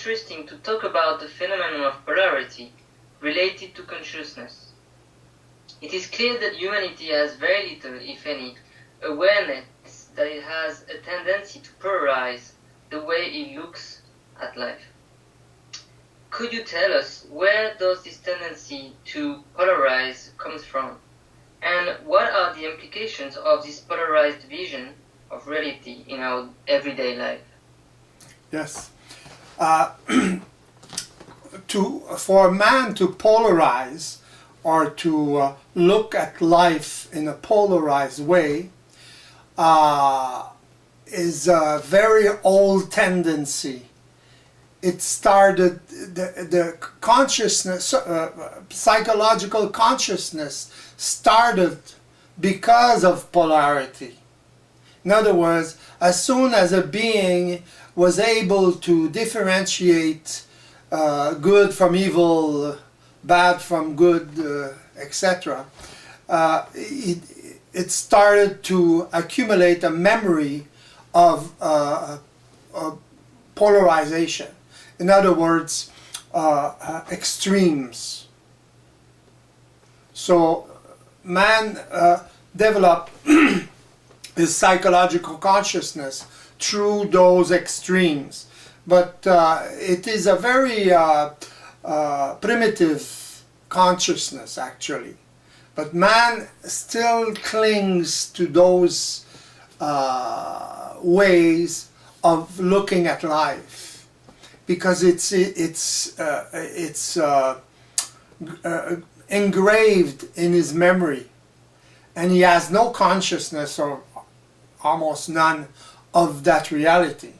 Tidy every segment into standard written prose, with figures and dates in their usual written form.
interesting to talk about the phenomenon of polarity related to consciousness. It is clear that humanity has very little, if any, awareness that it has a tendency to polarize the way it looks at life. Could you tell us where does this tendency to polarize comes from? And what are the implications of this polarized vision of reality in our everyday life? Yes. For a man to polarize or to look at life in a polarized way is a very old tendency. It started, the consciousness, psychological consciousness started because of polarity. In other words, as soon as a being was able to differentiate good from evil, bad from good, etc., it started to accumulate a memory of polarization. In other words, extremes. So man developed his psychological consciousness through those extremes. But it is a very primitive consciousness, actually. But man still clings to those ways of looking at life, because it's engraved in his memory, and he has no consciousness, or almost none, of that reality,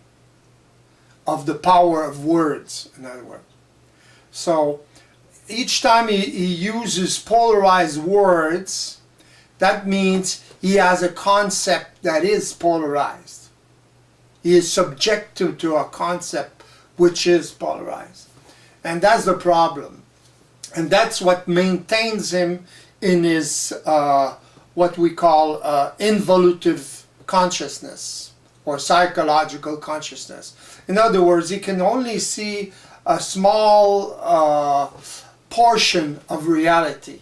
of the power of words, in other words. So each time he uses polarized words, that means he has a concept that is polarized. He is subjected to a concept which is polarized. And that's the problem. And that's what maintains him in his, what we call involutive consciousness, or psychological consciousness. In other words, he can only see a small portion of reality.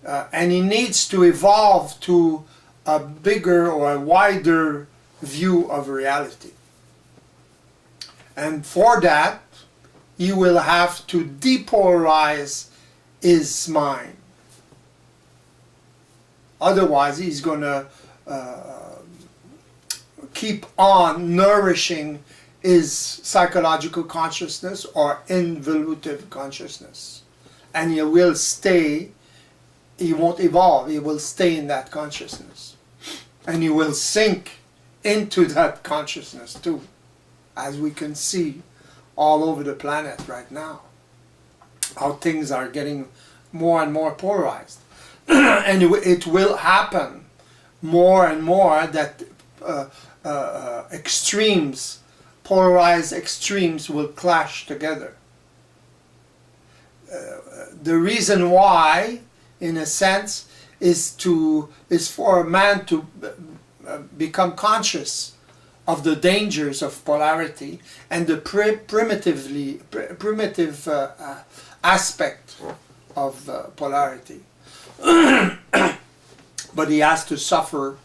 And he needs to evolve to a bigger or a wider view of reality. And for that, he will have to depolarize his mind. Otherwise, he's going to keep on nourishing his psychological consciousness or involutive consciousness. And he will stay, he won't evolve, he will stay in that consciousness. And he will sink into that consciousness too, as we can see all over the planet right now, how things are getting more and more polarized. And it will happen more and more that extremes, polarized extremes, will clash together. The reason why, in a sense, is for a man to become conscious of the dangers of polarity and the primitive aspect of polarity. But he has to suffer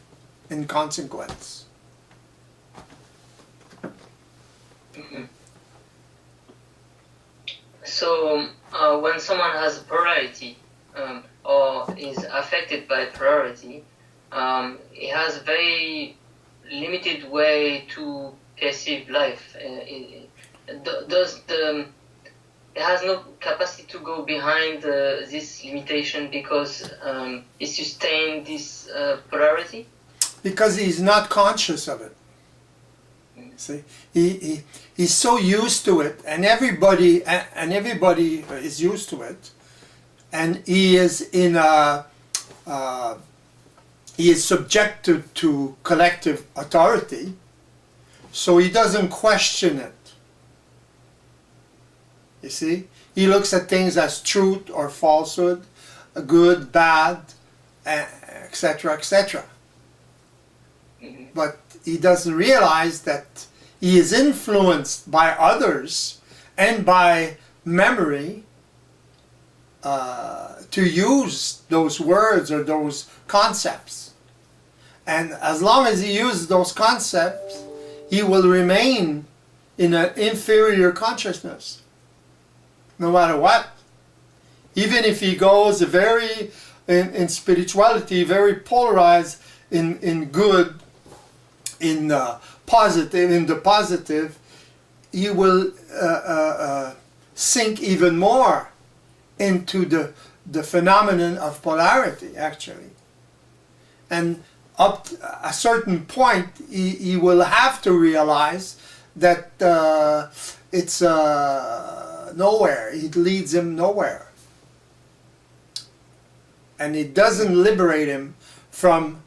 in consequence. Mm-hmm. So when someone has polarity or is affected by polarity, he has a very limited way to perceive life. It has no capacity to go behind this limitation because he sustained this polarity? Because he's not conscious of it. See, he's so used to it, and everybody is used to it, and he is in a he is subjected to collective authority, so he doesn't question it. You see, he looks at things as truth or falsehood, good, bad, etc., etc. But he doesn't realize that he is influenced by others and by memory to use those words or those concepts. And as long as he uses those concepts, he will remain in an inferior consciousness, no matter what. Even if he goes very, in spirituality, very polarized in good, in positive, in the positive, he will sink even more into the phenomenon of polarity, actually. And up to a certain point, he will have to realize that it's nowhere. It leads him nowhere. And it doesn't liberate him from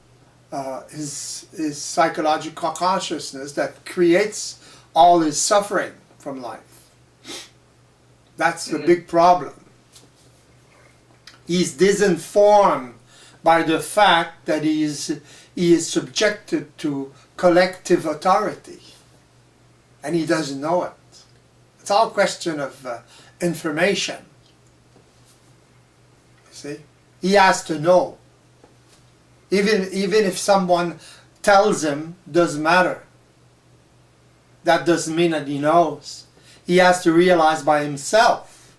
his psychological consciousness that creates all his suffering from life. That's the big problem. He's disinformed by the fact that he is subjected to collective authority, and he doesn't know it. It's all a question of information. You see, he has to know. Even if someone tells him, doesn't matter. That doesn't mean that he knows. He has to realize by himself.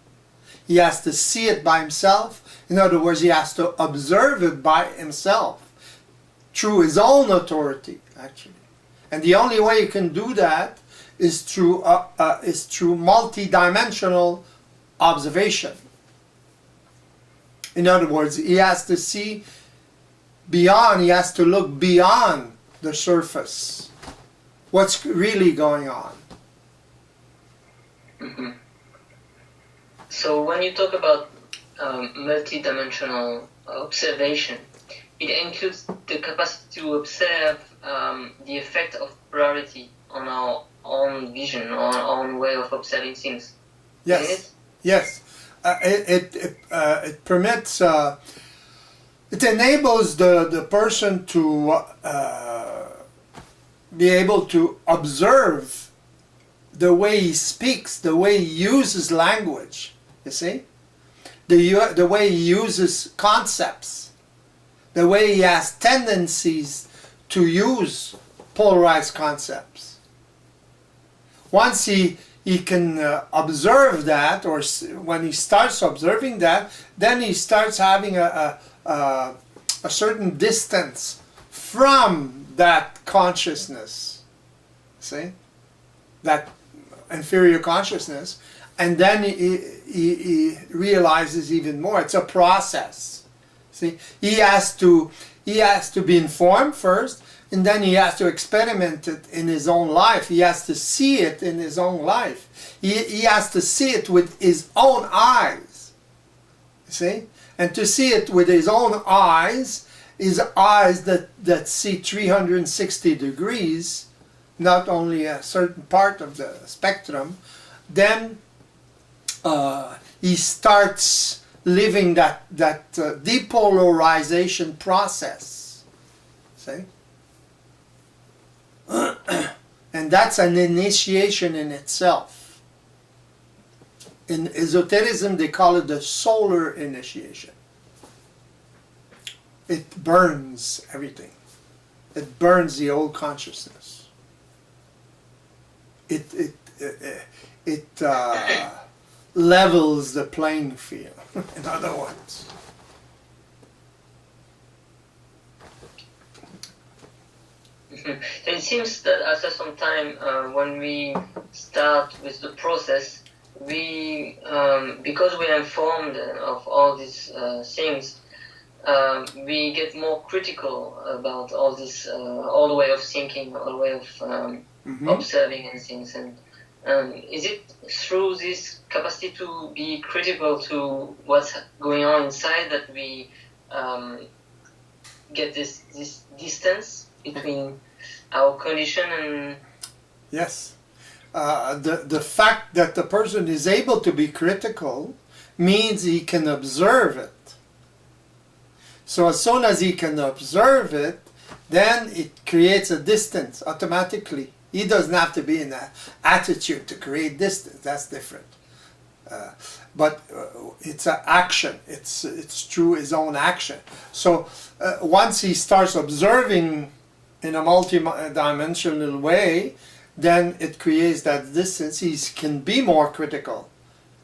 He has to see it by himself. In other words, he has to observe it by himself, through his own authority, actually. And the only way you can do that is through multidimensional observation. In other words, he has to see beyond, he has to look beyond the surface. What's really going on? Mm-hmm. So when you talk about multidimensional observation, it includes the capacity to observe the effect of polarity on our own vision, on our own way of observing things. Yes. Yes. It permits. It enables the person to be able to observe the way he speaks, the way he uses language. You see, the way he uses concepts, the way he has tendencies to use polarized concepts. Once he can observe that, or when he starts observing that, then he starts having a certain distance from that consciousness. See? That inferior consciousness. And then he realizes even more. It's a process. See? He has to be informed first, and then he has to experiment it in his own life. He has to see it in his own life. He has to see it with his own eyes. See? And to see it with his own eyes is eyes that see 360 degrees, not only a certain part of the spectrum. Then he starts living that depolarization process. See? And that's an initiation in itself. In esotericism, they call it the solar initiation. It burns everything. It burns the old consciousness. It levels the playing field, in other words. So it seems that after some time, when we start with the process, we, because we are informed of all these things, we get more critical about all this, all the way of thinking, all the way of observing and things. And is it through this capacity to be critical to what's going on inside that we get this distance between our condition and... Yes. The fact that the person is able to be critical means he can observe it. So as soon as he can observe it, then it creates a distance automatically He doesn't have to be in an attitude to create distance. That's different. But it's an action. It's through his own action. So once he starts observing in a multi-dimensional way, then it creates that distance. He can be more critical.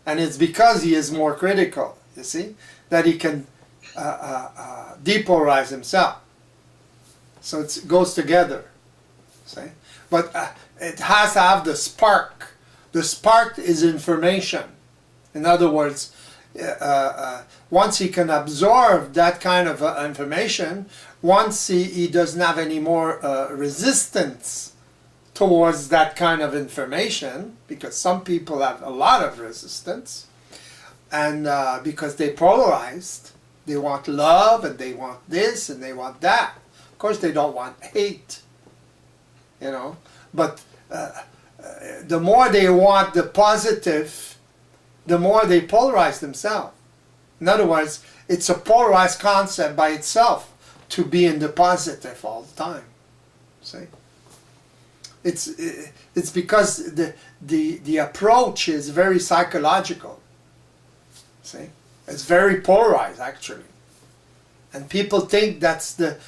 And it's because he is more critical, you see, that he can depolarize himself. So it goes together, see? But it has to have the spark. The spark is information. In other words, once he can absorb that kind of information, once he doesn't have any more resistance towards that kind of information, because some people have a lot of resistance, and because they're polarized, they want love and they want this and they want that. Of course they don't want hate, you know, but the more they want the positive, the more they polarize themselves. In other words, it's a polarized concept by itself to be in the positive all the time. See? It's because the approach is very psychological. See? It's very polarized actually. And people think that's the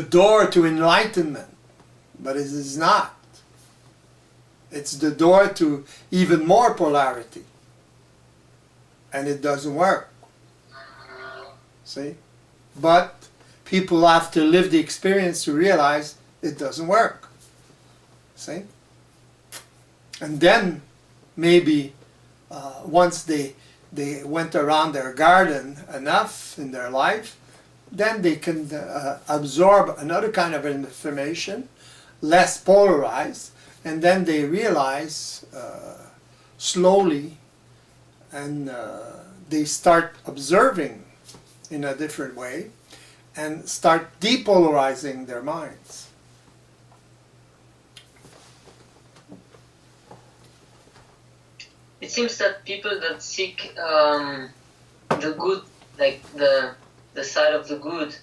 door to enlightenment. But it is not. It's the door to even more polarity. And it doesn't work. See? But people have to live the experience to realize it doesn't work. See? And then maybe once they went around their garden enough in their life, then they can absorb another kind of information, less polarized, and then they realize slowly, and they start observing in a different way and start depolarizing their minds. It seems that people that seek the good, like the side of the good,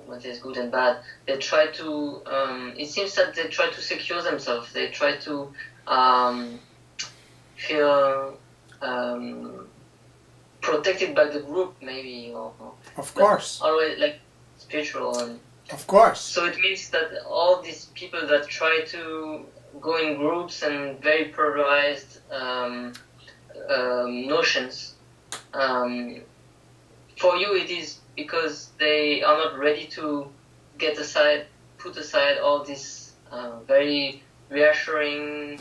when there's good and bad, they try to, it seems that they try to secure themselves, they try to feel protected by the group, maybe, or of course, always like spiritual. And of course. So it means that all these people that try to go in groups and very polarized notions, for you it is because they are not ready to put aside all these very reassuring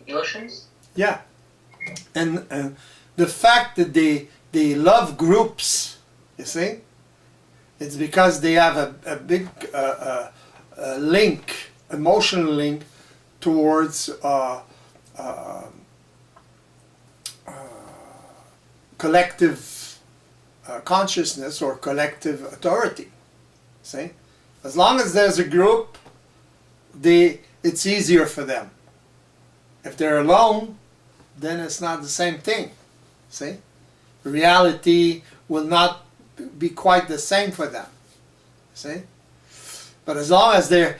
notions. Yeah, and the fact that they love groups, you see, it's because they have a big link, emotional link towards collective consciousness or collective authority. See, as long as there's a group, it's easier for them. If they're alone, then it's not the same thing. See, reality will not be quite the same for them. See, but as long as the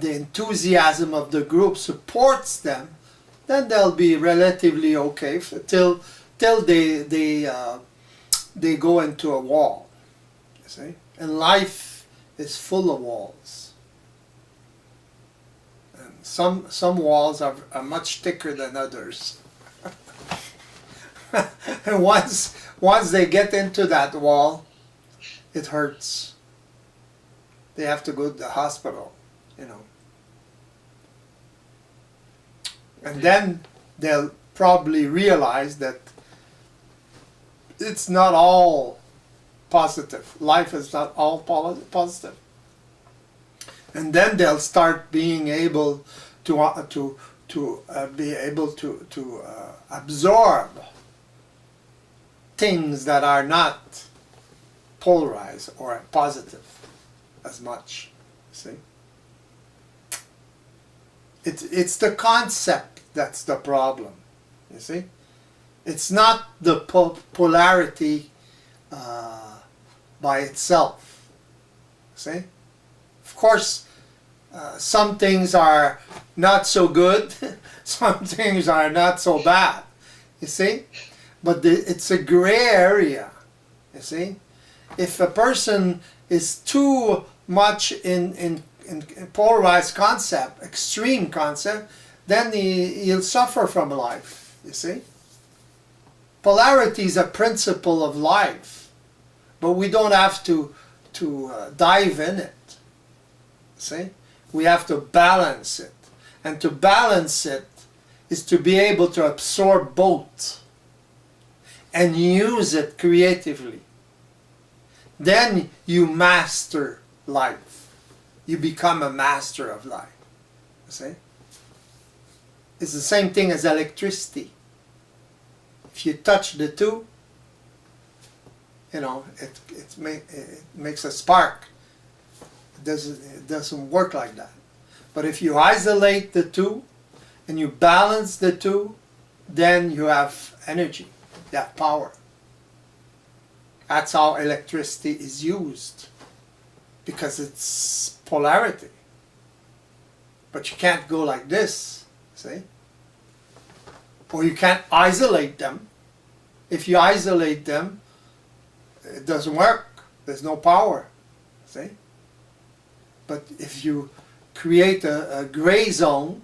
enthusiasm of the group supports them, then they'll be relatively okay till they go into a wall. You see, and life is full of walls. And some walls are much thicker than others. And once they get into that wall, it hurts. They have to go to the hospital, you know. And then they'll probably realize that it's not all positive. Life is not all positive. And then they'll start being able to absorb things that are not polarized or positive as much. See, it's the concept that's the problem. You see, it's not the polarity by itself. See? Of course, some things are not so good, some things are not so bad, you see? But it's a gray area, you see? If a person is too much in polarized concept, extreme concept, then he'll suffer from life, you see? Polarity is a principle of life, but we don't have to dive in it, see? We have to balance it. And to balance it is to be able to absorb both and use it creatively. Then you master life. You become a master of life. You see? It's the same thing as electricity. If you touch the two, you know, it makes a spark. It doesn't work like that. But if you isolate the two and you balance the two, then you have energy, you have power. That's how electricity is used, because it's polarity. But you can't go like this, see? Or you can't isolate them. If you isolate them, it doesn't work. There's no power, see? But if you create a gray zone,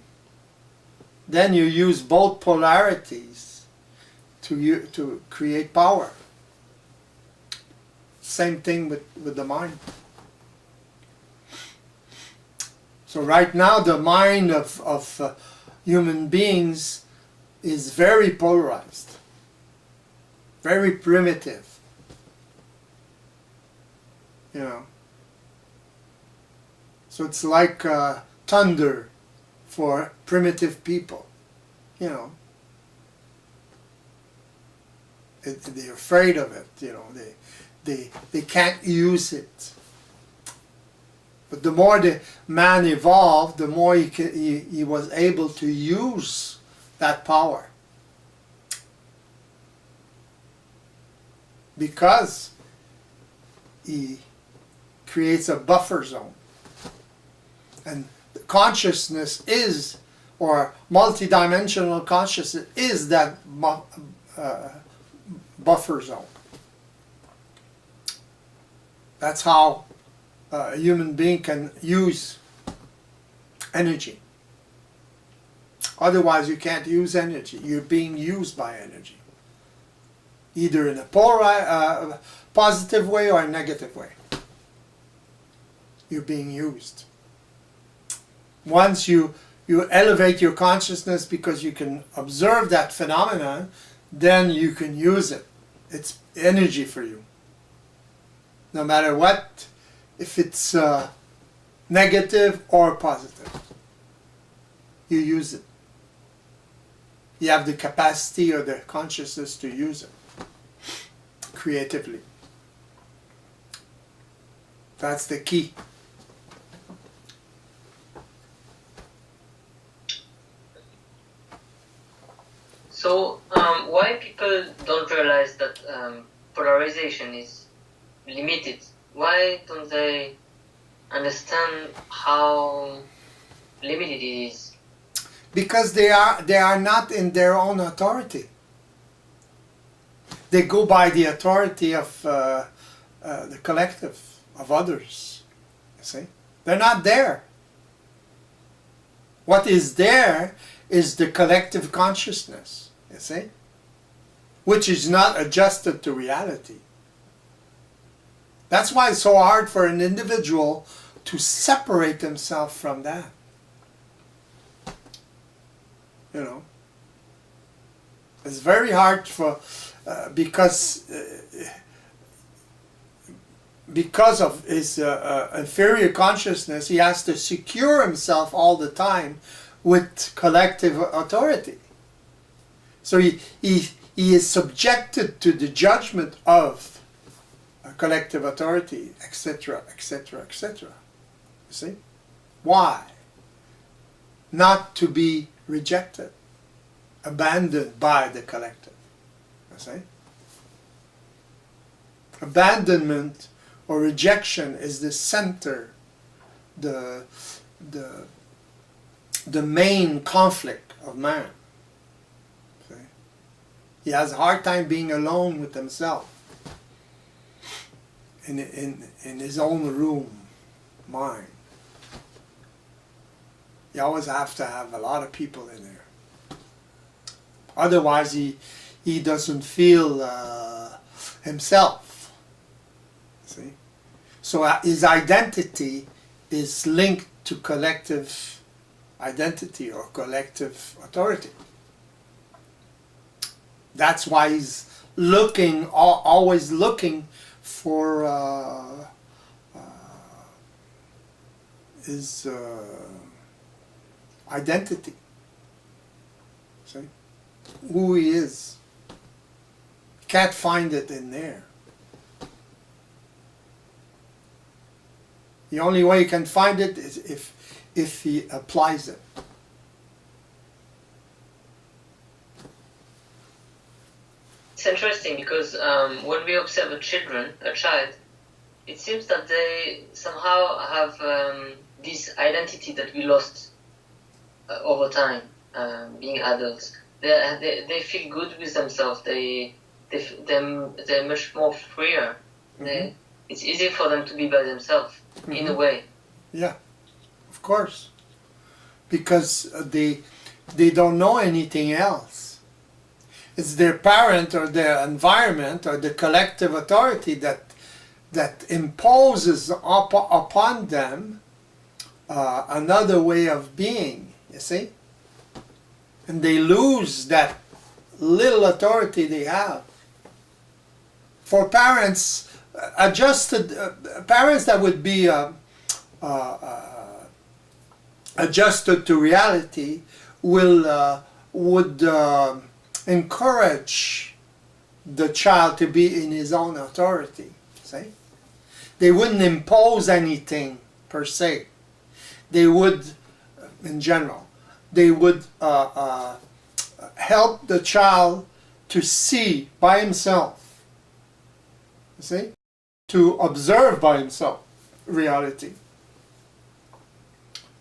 then you use both polarities to create power. Same thing with the mind. So right now the mind of human beings is very polarized, very primitive, you know. So it's like thunder for primitive people, you know. They're afraid of it, you know. They can't use it. But the more the man evolved, the more he was able to use that power. Because he creates a buffer zone. And consciousness is, or multidimensional consciousness is that buffer zone. That's how a human being can use energy. Otherwise you can't use energy. You're being used by energy. Either in a positive way or a negative way. You're being used. Once you elevate your consciousness because you can observe that phenomenon, then you can use it. It's energy for you. No matter what, if it's negative or positive, you use it. You have the capacity or the consciousness to use it creatively. That's the key. So, why people don't realize that polarization is limited? Why don't they understand how limited it is? Because they are not in their own authority. They go by the authority of the collective, of others. You see? They're not there. What is there is the collective consciousness, you see? Which is not adjusted to reality. That's why it's so hard for an individual to separate himself from that. You know? It's very hard for, because of his inferior consciousness, he has to secure himself all the time with collective authority. So he is subjected to the judgment of collective authority, etc., etc., etc. You see? Why? Not to be rejected, abandoned by the collective. You see? Abandonment or rejection is the center, the main conflict of man. See? He has a hard time being alone with himself in his own room, mind. You always have to have a lot of people in there. Otherwise, he doesn't feel himself. See? So his identity is linked to collective identity or collective authority. That's why he's looking, always looking for his identity. See? Who he is. Can't find it in there. The only way you can find it is if he applies it. It's interesting because when we observe a child, it seems that they somehow have this identity that we lost over time, being adults. They feel good with themselves. They're much more freer. Mm-hmm. It's easy for them to be by themselves, mm-hmm. in a way. Yeah, of course. Because they don't know anything else. It's their parent or their environment or the collective authority that imposes upon them another way of being, you see? And they lose that little authority they have. For parents, parents that would be adjusted to reality would encourage the child to be in his own authority. See? They wouldn't impose anything per se. They would, in general, they would help the child to see by himself. You see? To observe by himself reality.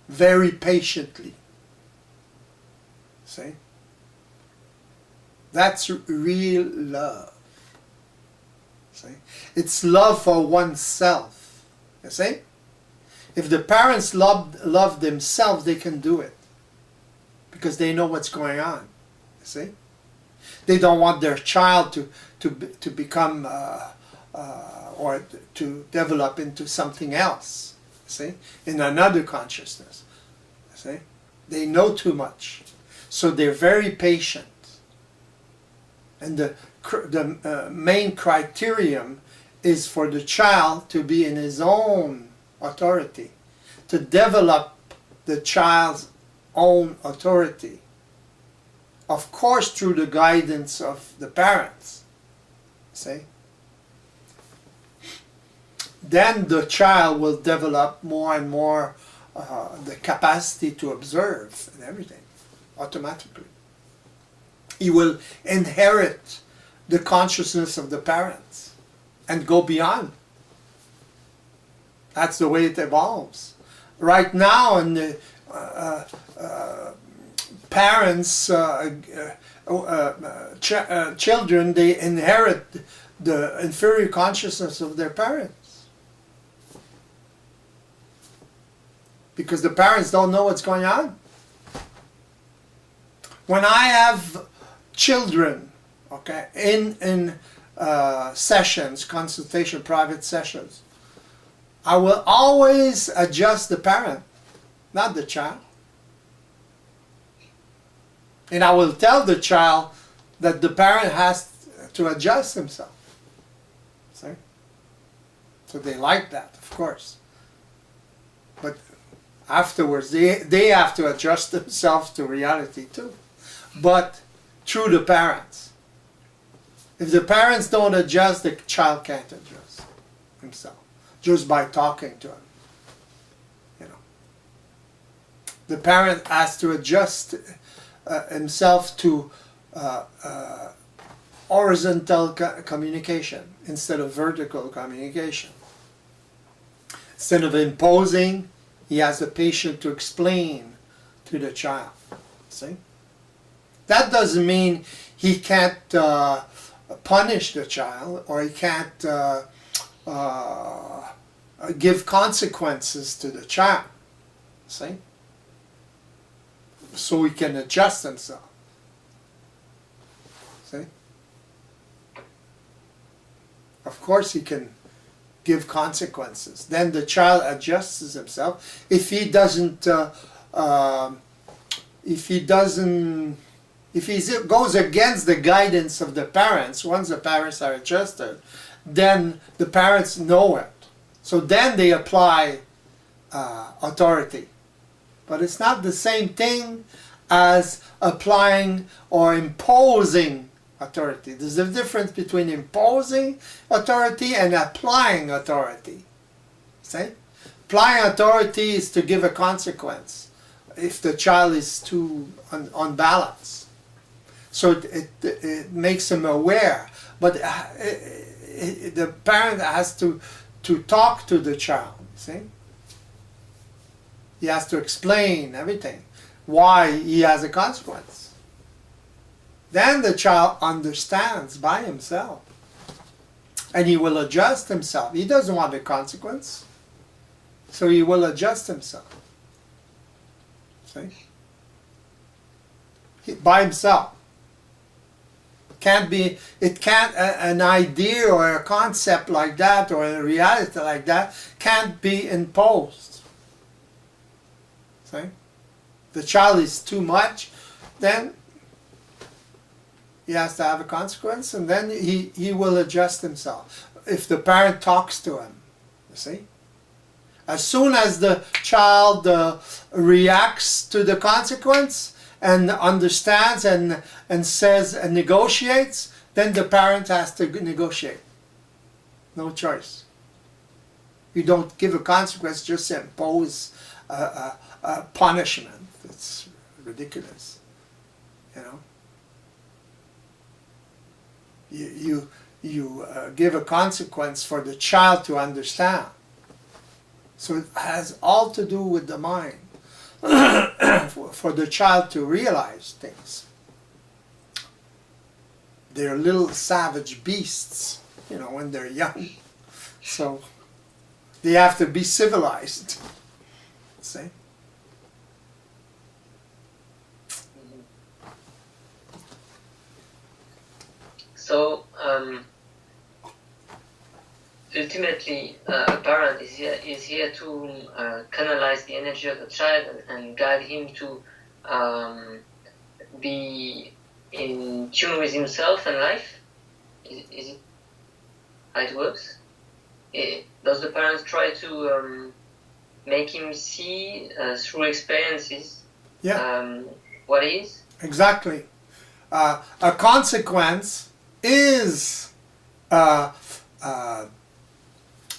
Very patiently. See? That's real love. See? It's love for oneself. You see? If the parents love themselves, they can do it. Because they know what's going on. You see? They don't want their child to become or to develop into something else. See? In another consciousness. See? They know too much. So they're very patient. And the main criterion is for the child to be in his own authority, to develop the child's own authority. Of course, through the guidance of the parents. See? Then the child will develop more and more the capacity to observe and everything, automatically. He will inherit the consciousness of the parents and go beyond. That's the way it evolves. Right now, in the parents, children, they inherit the inferior consciousness of their parents. Because the parents don't know what's going on. When I have children, okay, in sessions, consultation, private sessions, I will always adjust the parent, not the child. And I will tell the child that the parent has to adjust himself. See? So they like that, of course. But afterwards, they have to adjust themselves to reality too. But through the parents. If the parents don't adjust, the child can't adjust himself. Just by talking to him. You know. The parent has to adjust himself to horizontal communication instead of vertical communication. Instead of imposing, he has the patience to explain to the child. See? That doesn't mean he can't punish the child, or he can't give consequences to the child. See? So he can adjust himself. See? Of course he can give consequences. Then the child adjusts himself. If he goes against the guidance of the parents, once the parents are adjusted, then the parents know it. So then they apply authority. But it's not the same thing as applying or imposing authority. There's a difference between imposing authority and applying authority. See? Applying authority is to give a consequence if the child is too unbalanced. So it makes him aware. But the parent has to talk to the child. See? He has to explain everything, why he has a consequence. Then the child understands by himself, and he will adjust himself. He doesn't want the consequence, so he will adjust himself. See? By himself. An idea or a concept like that or a reality like that can't be imposed. See? The child is too much, then he has to have a consequence, and then he will adjust himself. If the parent talks to him, you see? As soon as the child reacts to the consequence and understands and says and negotiates, then the parent has to negotiate. No choice. You don't give a consequence, just impose a punishment. It's ridiculous. You know. You give a consequence for the child to understand. So it has all to do with the mind. For the child to realize things. They're little savage beasts, you know, when they're young. So they have to be civilized. See? So ultimately, a parent is here to canalize the energy of the child and guide him to be in tune with himself and life. Is it how it works? Does the parent try to make him see through experiences what he is? Exactly. A consequence is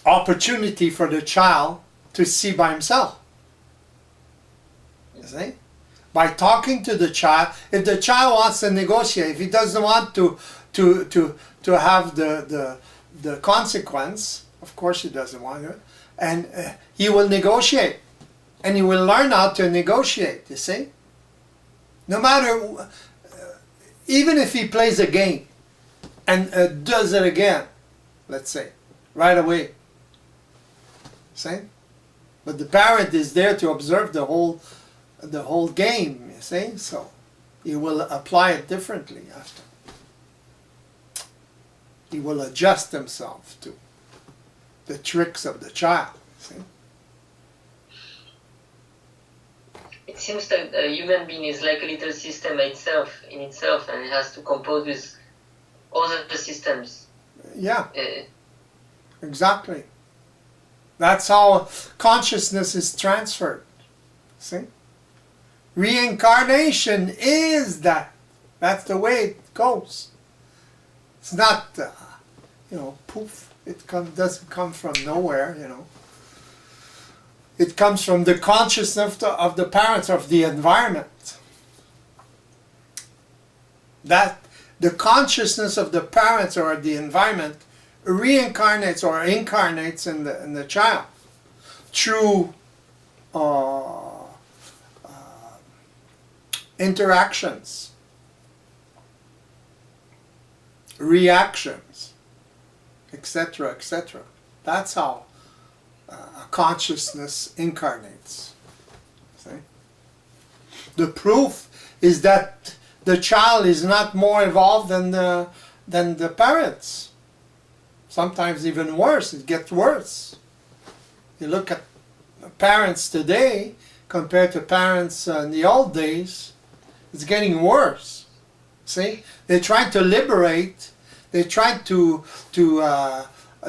opportunity for the child to see by himself. You see? By talking to the child, if the child wants to negotiate, if he doesn't want to have the consequence, of course he doesn't want it, and he will negotiate, and he will learn how to negotiate. You see? No matter, even if he plays a game and does it again, let's say, right away. See? But the parent is there to observe the whole game, you see? So he will apply it differently after. He will adjust himself to the tricks of the child, see? It seems that a human being is like a little system in itself, and it has to compose with other systems. Yeah, exactly. That's how consciousness is transferred. See? Reincarnation is that. That's the way it goes. It's not, poof. It doesn't come from nowhere, you know. It comes from the consciousness of the parents, of the environment. That the consciousness of the parents or the environment reincarnates or incarnates in the child. through interactions, reactions, etc., etc. That's how a consciousness incarnates. See? The proof is that the child is not more evolved than the parents. Sometimes even worse. It gets worse. You look at parents today compared to parents in the old days, it's getting worse. See? They try to liberate. They try to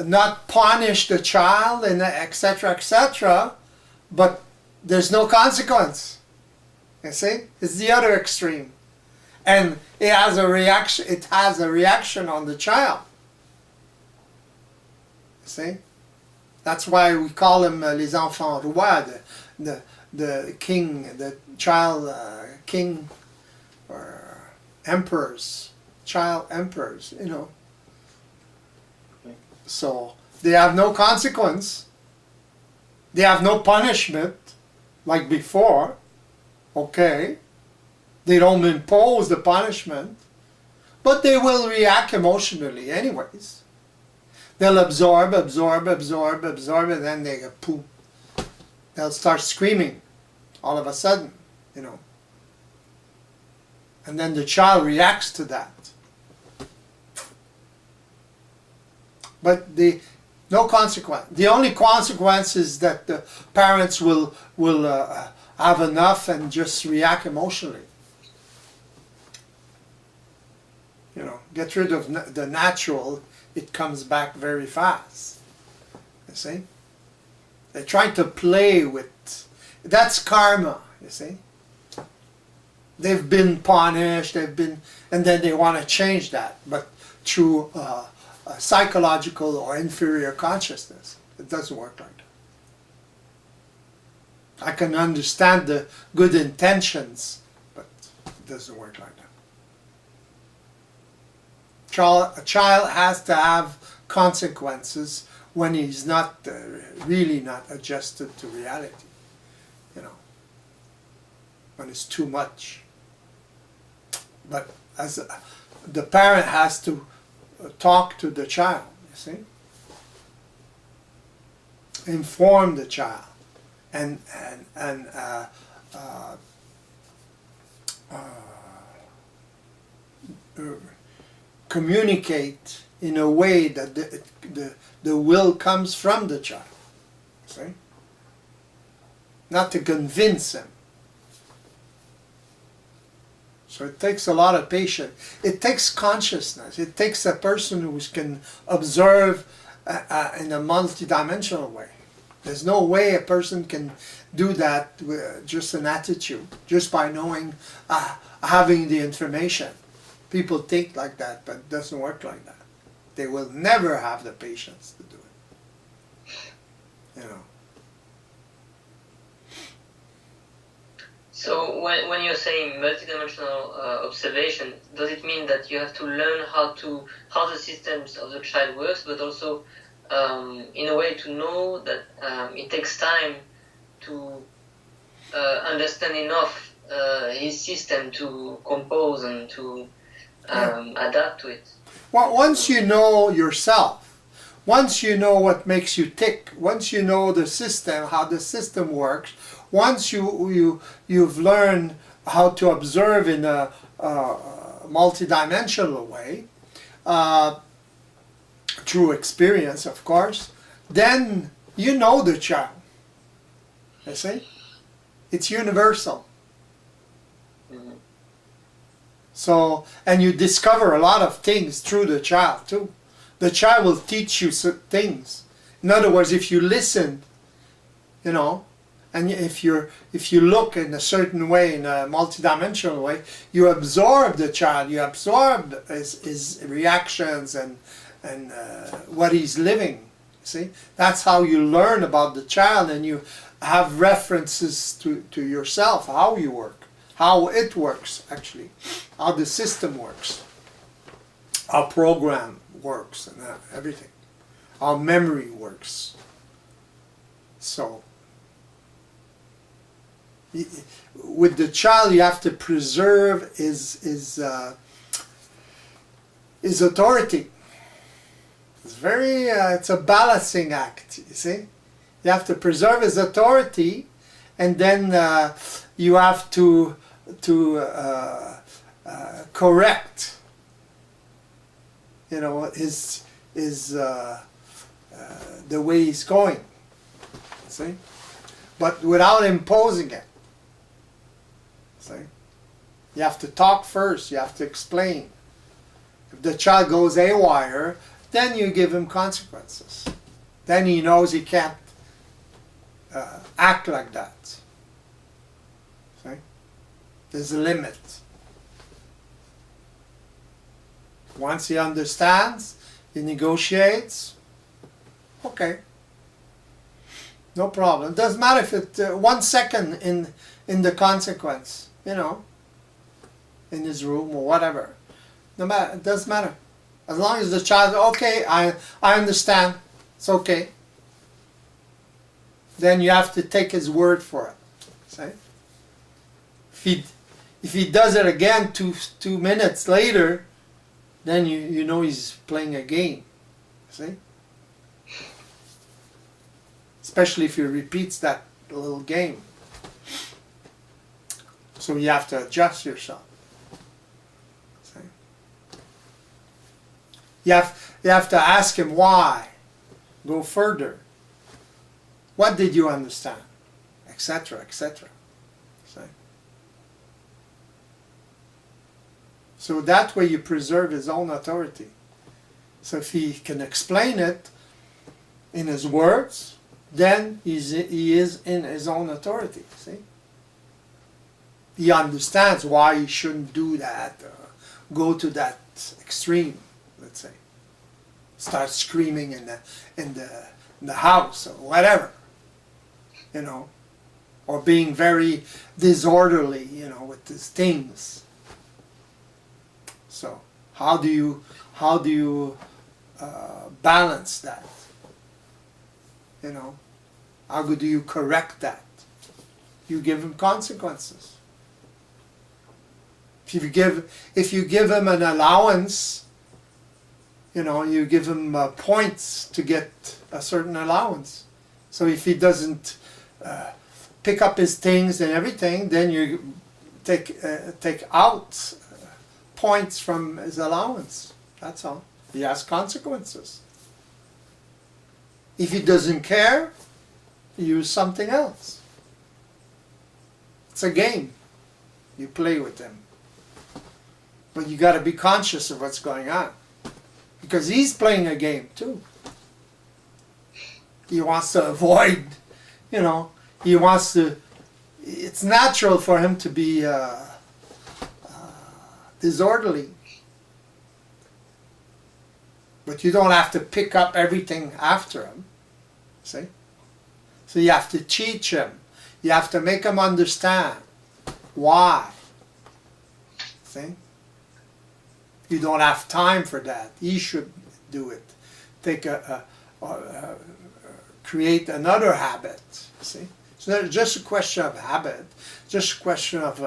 not punish the child, and etc., etc., but there's no consequence. You see? It's the other extreme. And it has a reaction on the child. You see? That's why we call them les enfants rois, the king, the child king, or emperors, child emperors, you know. So they have no consequence. They have no punishment like before. Okay. They don't impose the punishment, but they will react emotionally anyways. They'll absorb, and then they go poof. They'll start screaming all of a sudden, you know. And then the child reacts to that. But no consequence. The only consequence is that the parents will have enough and just react emotionally. You know, get rid of the natural, it comes back very fast. You see? They're trying to play with, that's karma, you see? They've been punished, and then they want to change that, but through psychological or inferior consciousness. It doesn't work like that. I can understand the good intentions, but it doesn't work like that. A child has to have consequences when he's not really not adjusted to reality, you know, when it's too much. But the parent has to talk to the child, you see, inform the child, and communicate in a way that the will comes from the child, see? Not to convince him. So it takes a lot of patience. It takes consciousness. It takes a person who can observe in a multidimensional way. There's no way a person can do that with just an attitude, just by knowing, having the information. People think like that, but it doesn't work like that. They will never have the patience to do it. You know. So when you're saying multidimensional observation, does it mean that you have to learn how the systems of the child works, but also in a way to know that it takes time to understand enough his system to compose and to adapt to it? Well, once you know yourself, once you know what makes you tick, once you know the system, how the system works, once you've learned how to observe in a multidimensional way, through experience, of course, then you know the child. You see? It's universal. Mm-hmm. So, and you discover a lot of things through the child too. The child will teach you things. In other words, if you listen, you know, and if you look in a certain way, in a multidimensional way, you absorb the child, you absorb his reactions and what he's living. See, that's how you learn about the child, and you have references to yourself, how you work, how it works actually, how the system works, how program works, and everything, how memory works. So With the child, you have to preserve his authority. It's a balancing act, you see. You have to preserve his authority, and then you have to correct, his the way he's going, see, but without imposing it. See, you have to talk first. You have to explain. If the child goes haywire, then you give him consequences. Then he knows he can't act like that. See? There's a limit. Once he understands, he negotiates. Okay, no problem. Doesn't matter if it's 1 second in the consequence, in his room or whatever. No matter, it doesn't matter. As long as the child, okay, I understand, it's okay. Then you have to take his word for it. See? If he does it again 2 minutes later, then you know he's playing a game. See? Especially if he repeats that little game. So you have to adjust yourself. See? You have to ask him why. Go further. What did you understand? Etc. etc. See? So that way you preserve his own authority. So if he can explain it in his words, then he is in his own authority. See? He understands why he shouldn't do that, go to that extreme, let's say. Start screaming in the house or whatever, or being very disorderly, with his things. So how do you balance that? How do you correct that? You give him consequences. If you give him an allowance, you give him points to get a certain allowance. So if he doesn't pick up his things and everything, then you take out points from his allowance. That's all. He has consequences. If he doesn't care, use something else. It's a game. You play with him. But you got to be conscious of what's going on. Because he's playing a game too. He wants to avoid, he wants to, it's natural for him to be disorderly. But you don't have to pick up everything after him. See? So you have to teach him. You have to make him understand why. See? You don't have time for that. He should do it. Create another habit. See? So it's just a question of habit. Just a question of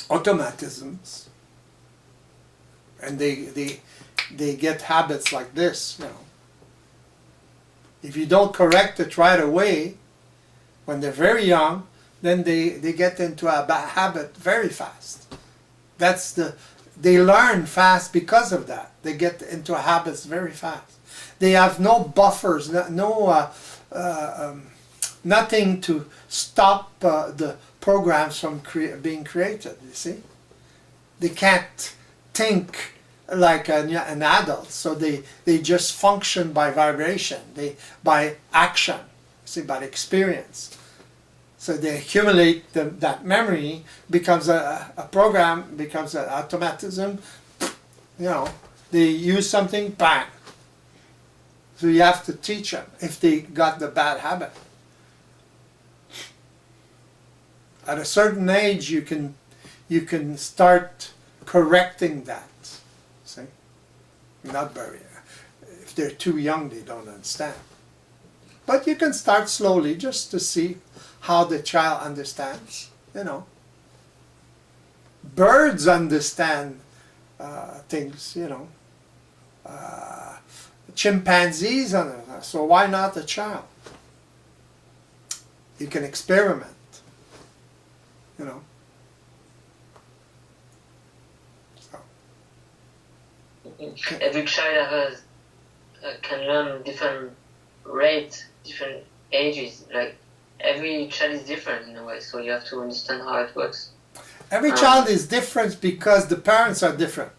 automatisms. And they get habits like this, If you don't correct it right away, when they're very young, then they get into a bad habit very fast. They learn fast because of that. They get into habits very fast. They have no buffers, nothing to stop the programs from being created, you see. They can't think like an adult, so they just function by vibration, by action, see, by experience. So they accumulate that memory, becomes a program, becomes an automatism. They use something, bang. So you have to teach them if they got the bad habit. At a certain age, you can start correcting that. See, not very. If they're too young, they don't understand. But you can start slowly, just to see how the child understands, you know. Birds understand things, you know. Chimpanzees understand, so why not a child? You can experiment, you know. So. Every child has can learn different rate, different ages. Like every child is different in a way, so you have to understand how it works. Every child is different because the parents are different.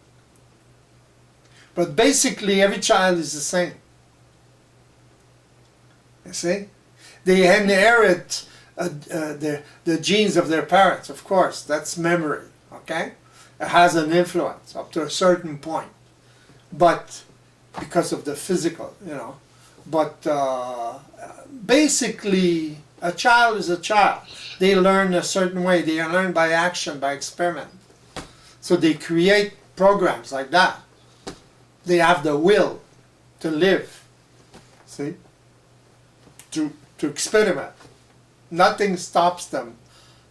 But basically, every child is the same. You see? They inherit the genes of their parents, of course. That's memory, okay? It has an influence up to a certain point. But because of the physical, you know. But basically, a child is a child. They learn a certain way. They learn by action, by experiment. So they create programs like that. They have the will to live, see, to experiment. Nothing stops them.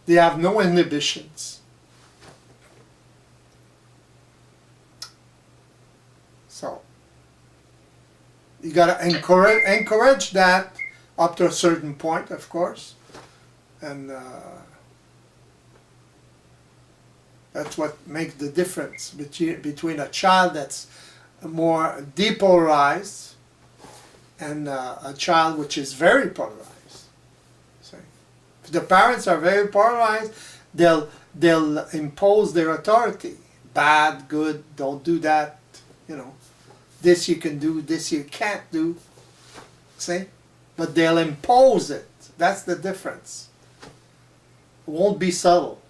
They have no inhibitions. So you got to encourage that up to a certain point, of course. And that's what makes the difference between a child that's more depolarized and a child which is very polarized. See? If the parents are very polarized, they'll impose their authority. Bad, good, don't do that. You know, this you can do, this you can't do. See? But they'll impose it. That's the difference. It won't be subtle.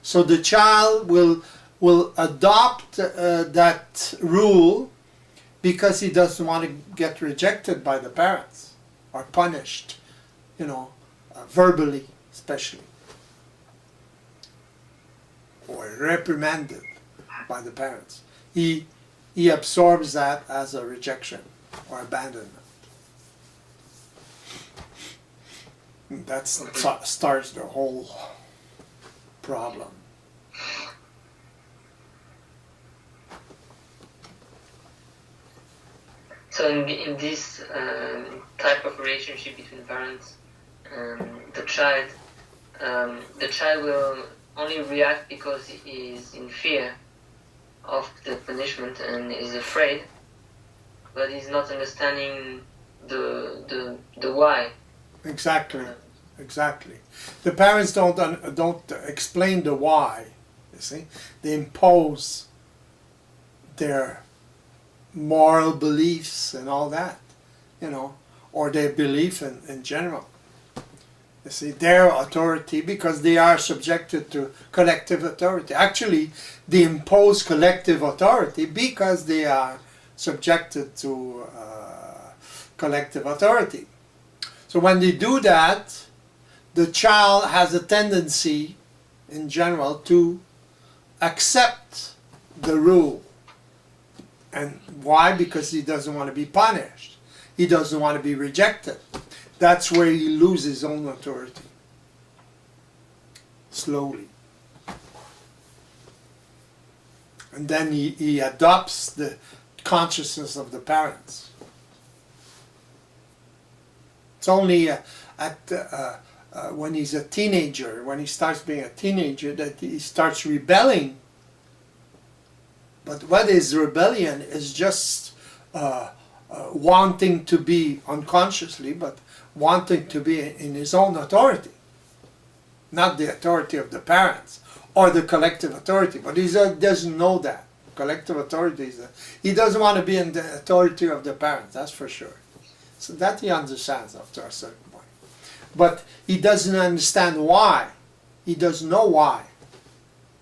So the child will adopt that rule because he doesn't want to get rejected by the parents or punished, you know, verbally especially, or reprimanded by the parents. He absorbs that as a rejection or abandonment. That starts the whole problem. So in this type of relationship between parents and the child will only react because he is in fear of the punishment and is afraid, but he's not understanding the why. Exactly, exactly. The parents don't explain the why. You see, they impose their moral beliefs and all that, you know, or their belief in general. You see, their authority, because they are subjected to collective authority. Actually, they impose collective authority because they are subjected to collective authority. So when they do that, the child has a tendency, in general, to accept the rule. And why? Because he doesn't want to be punished. He doesn't want to be rejected. That's where he loses his own authority. Slowly. And then he adopts the consciousness of the parents. It's only when he's a teenager, when he starts being a teenager, that he starts rebelling. But what is rebellion is just wanting to be unconsciously, but wanting to be in his own authority, not the authority of the parents or the collective authority. But he doesn't know that. Collective authority is he doesn't want to be in the authority of the parents, that's for sure. So that he understands after a certain point. But he doesn't understand why. He doesn't know why.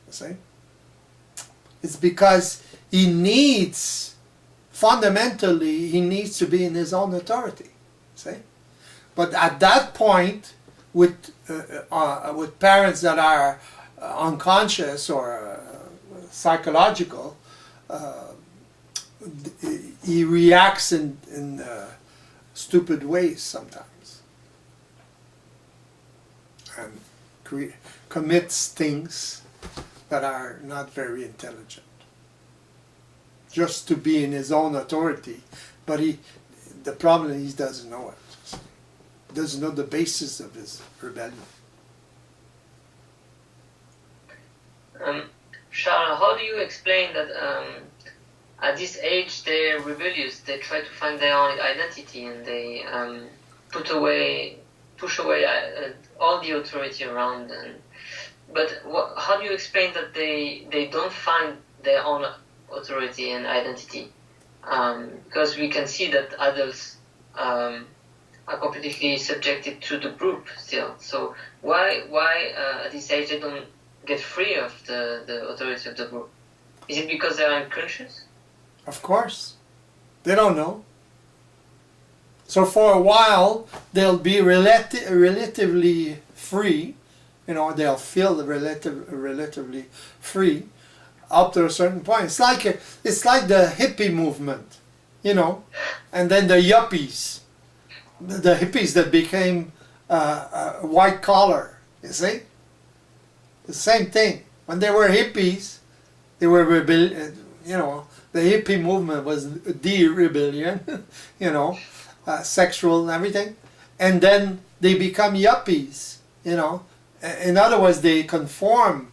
You see? It's because he needs, fundamentally, he needs to be in his own authority. See? But at that point, with parents that are unconscious or psychological, he reacts in stupid ways sometimes. and commits things that are not very intelligent, just to be in his own authority. But the problem is he doesn't know it. He doesn't know the basis of his rebellion. Charles, how do you explain that at this age they're rebellious, they try to find their own identity, and they push away all the authority around them? But how do you explain that they don't find their own authority and identity? Because we can see that adults are completely subjected to the group still. So why at this age they don't get free of the authority of the group? Is it because they are unconscious? Of course. They don't know. So for a while they'll be relatively free. They'll feel relatively free up to a certain point. It's like the hippie movement, and then the yuppies, the hippies that became white collar. You see, the same thing. When they were hippies, they were the hippie movement was the rebellion, sexual and everything, and then they become yuppies, In other words, they conform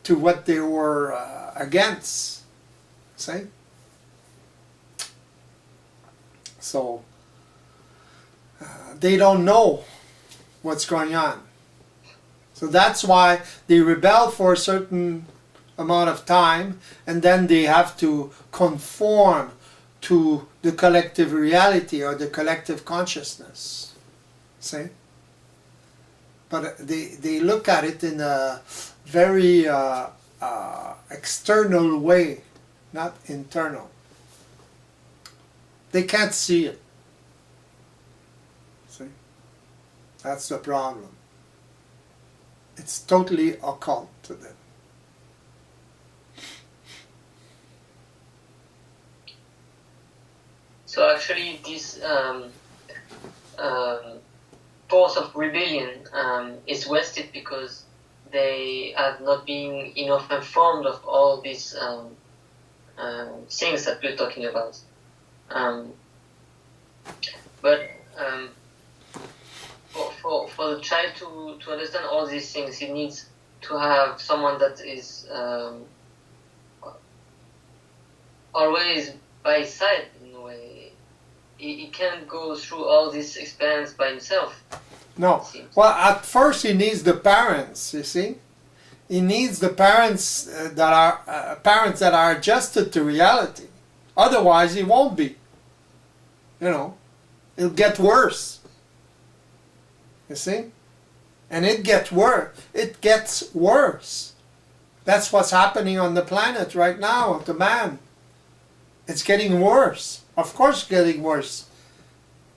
to what they were against. See? So they don't know what's going on. So that's why they rebel for a certain amount of time, and then they have to conform to the collective reality or the collective consciousness. See? But they look at it in a very external way, not internal. They can't see it. See? That's the problem. It's totally occult to them. So actually this force of rebellion is wasted because they have not been enough informed of all these things that we're talking about. But for the child to understand all these things, he needs to have someone that is always by his side in a way. He can't go through all this experience by himself. No. Well, at first he needs the parents, you see. He needs the parents that are adjusted to reality. Otherwise he won't be. It'll get worse. You see? And it gets worse. It gets worse. That's what's happening on the planet right now, to man. It's getting worse. Of course it's getting worse.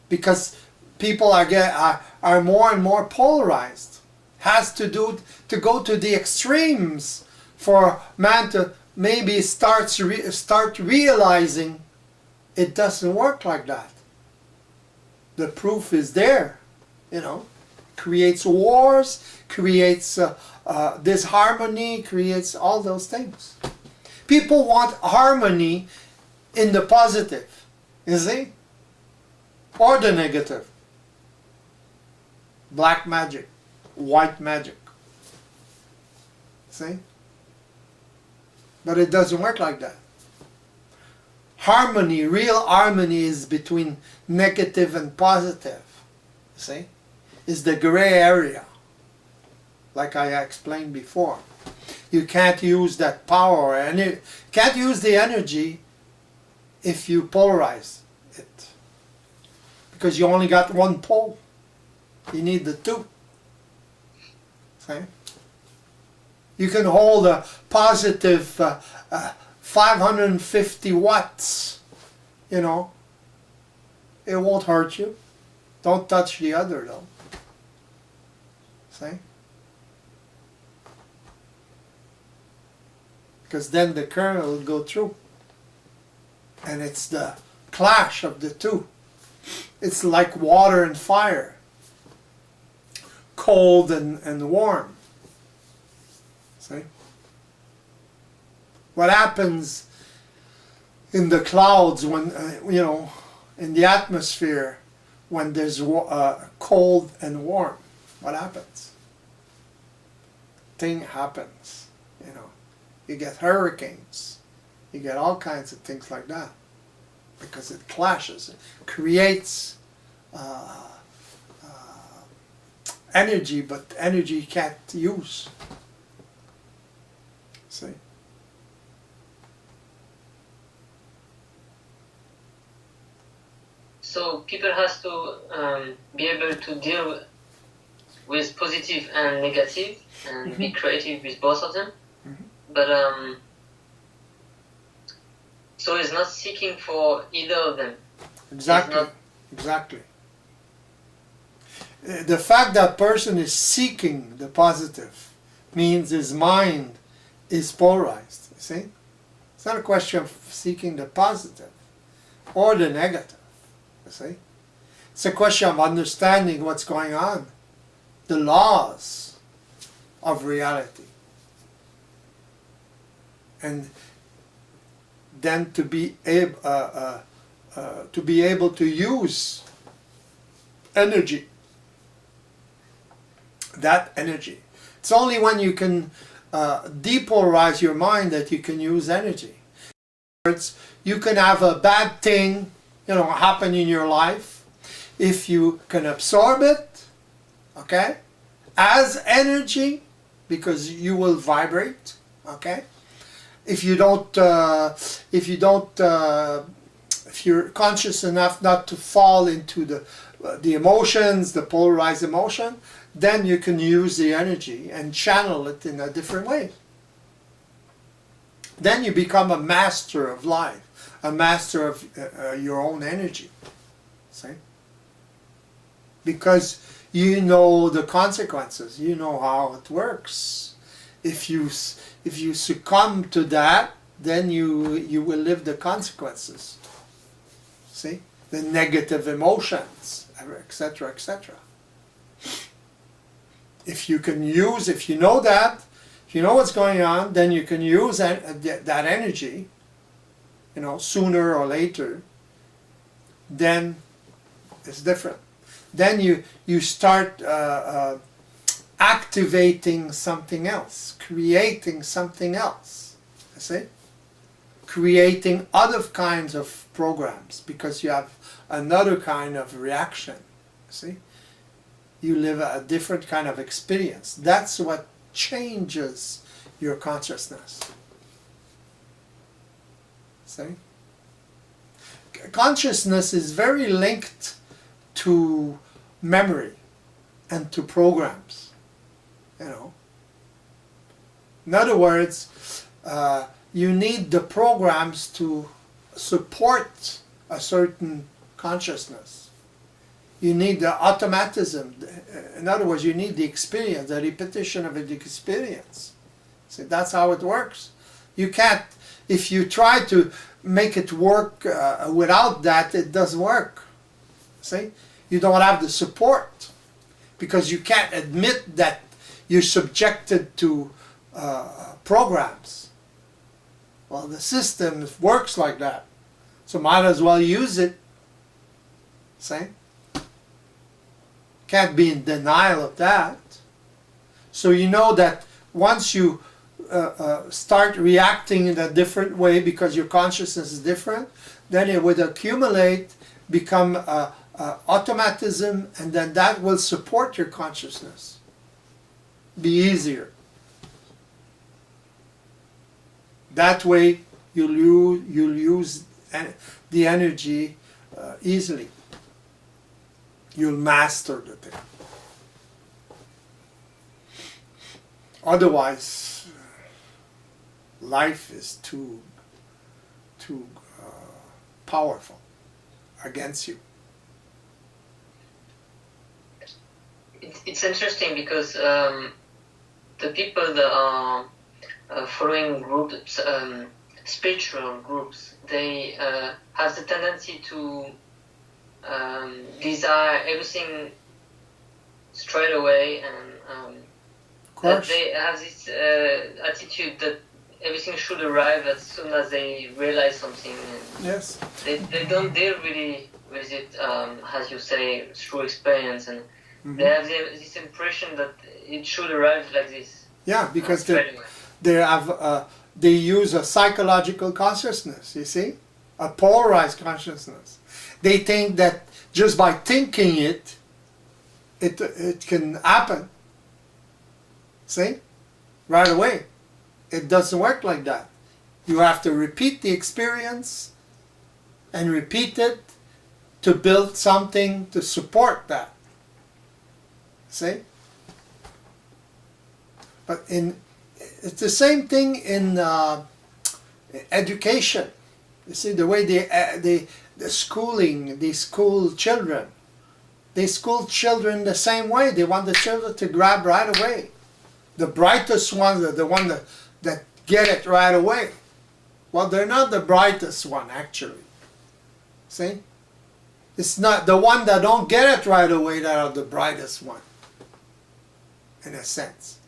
Because people are more and more polarized. Has to go to the extremes for man to maybe start realizing it doesn't work like that. The proof is there, creates wars, creates disharmony, creates all those things. People want harmony in the positive, you see, or the negative. Black magic, white magic. See? But it doesn't work like that. Harmony, real harmony is between negative and positive. See? Is the gray area. Like I explained before. You can't use that power, and you can't use the energy if you polarize it. Because you only got one pole. You need the two. See? You can hold a positive 550 watts, It won't hurt you. Don't touch the other though. See? Because then the current will go through. And it's the clash of the two. It's like water and fire. cold and warm. See? What happens in the clouds when, you know, in the atmosphere when there's cold and warm? What happens? Thing happens, you know. You get hurricanes. You get all kinds of things like that because it clashes. It creates energy, but energy you can't use. See? So people has to be able to deal with positive and negative and be creative with both of them. But so it's not seeking for either of them. Exactly. Exactly. The fact that person is seeking the positive means his mind is polarized. You see? It's not a question of seeking the positive or the negative. You see? It's a question of understanding what's going on, the laws of reality, and then to be able to use energy. That energy. It's only when you can depolarize your mind that you can use energy. In other words, you can have a bad thing, you know, happen in your life. If you can absorb it, okay, as energy, because you will vibrate, okay. If you're conscious enough not to fall into the emotions, the polarized emotion, then you can use the energy and channel it in a different way. Then you become a master of life, a master of your own energy. See? Because you know the consequences, you know how it works. If you succumb to that, then you will live the consequences. See? The negative emotions, etc., etc. If you know that, if you know what's going on, then you can use that energy, you know, sooner or later, then it's different. Then you start activating something else, creating something else, you see? Creating other kinds of programs because you have another kind of reaction, you see? You live a different kind of experience. That's what changes your consciousness. See? Consciousness is very linked to memory and to programs, you know. In other words, you need the programs to support a certain consciousness. You need the automatism. In other words, you need the experience, the repetition of the experience. See, that's how it works. You can't, if you try to make it work without that, it doesn't work. See? You don't have the support because you can't admit that you're subjected to programs. Well, the system works like that, so might as well use it. See? Can't be in denial of that. So you know that once you start reacting in a different way because your consciousness is different, then it would accumulate, become automatism, and then that will support your consciousness. Be easier. That way you'll use the energy easily. You'll master the thing. Otherwise, life is too powerful against you. It's interesting because the people that are following groups, spiritual groups, they have the tendency to desire everything straight away, and that they have this attitude that everything should arrive as soon as they realize something. And yes. They don't deal really with it, as you say, through experience, and they have this impression that it should arrive like this. Yeah, because they use a psychological consciousness, you see? A polarized consciousness. They think that just by thinking it can happen. See? Right away. It doesn't work like that. You have to repeat the experience and repeat it to build something to support that. See? But it's the same thing in education. You see, the way the schooling, they school children. They school children the same way. They want the children to grab right away. The brightest ones are the ones that get it right away. Well, they're not the brightest one, actually. See? It's not the one that don't get it right away that are the brightest one, in a sense.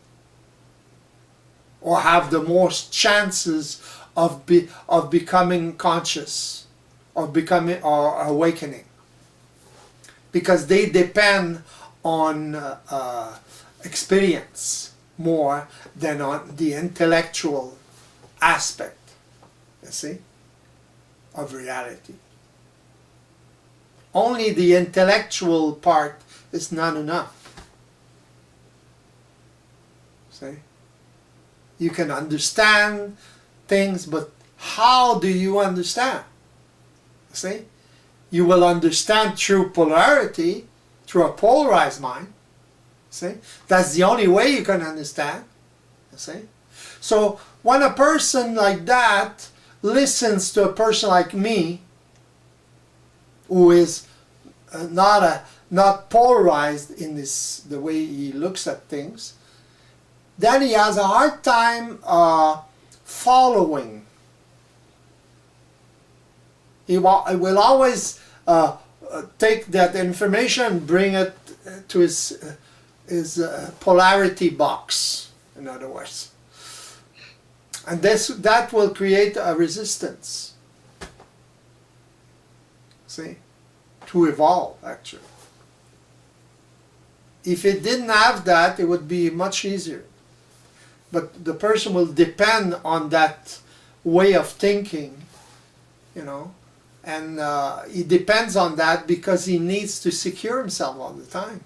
Or have the most chances of becoming conscious, or awakening. Because they depend on experience more than on the intellectual aspect, you see, of reality. Only the intellectual part is not enough. See? You can understand things, but how do you understand? See? You will understand through polarity, through a polarized mind. See? That's the only way you can understand. See? So when a person like that listens to a person like me, who is not polarized in the way he looks at things, then he has a hard time following. He will always take that information and bring it to his polarity box, in other words. And that will create a resistance. See? To evolve, actually. If it didn't have that, it would be much easier. But the person will depend on that way of thinking, you know, and he depends on that because he needs to secure himself all the time.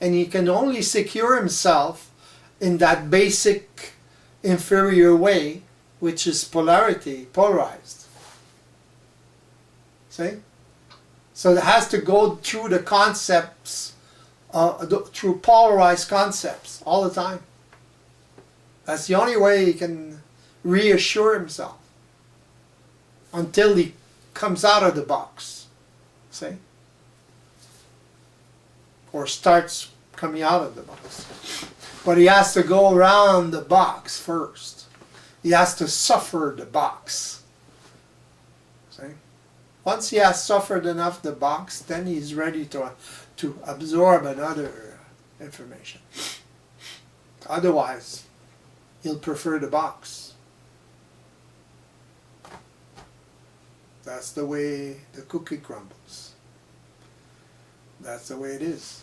And he can only secure himself in that basic inferior way, which is polarity, polarized. See? So it has to go through the concepts, through polarized concepts all the time. That's the only way he can reassure himself until he comes out of the box, see? Or starts coming out of the box. But he has to go around the box first. He has to suffer the box. See? Once he has suffered enough the box, then he's ready to absorb another information. Otherwise, he'll prefer the box. That's the way the cookie crumbles. That's the way it is.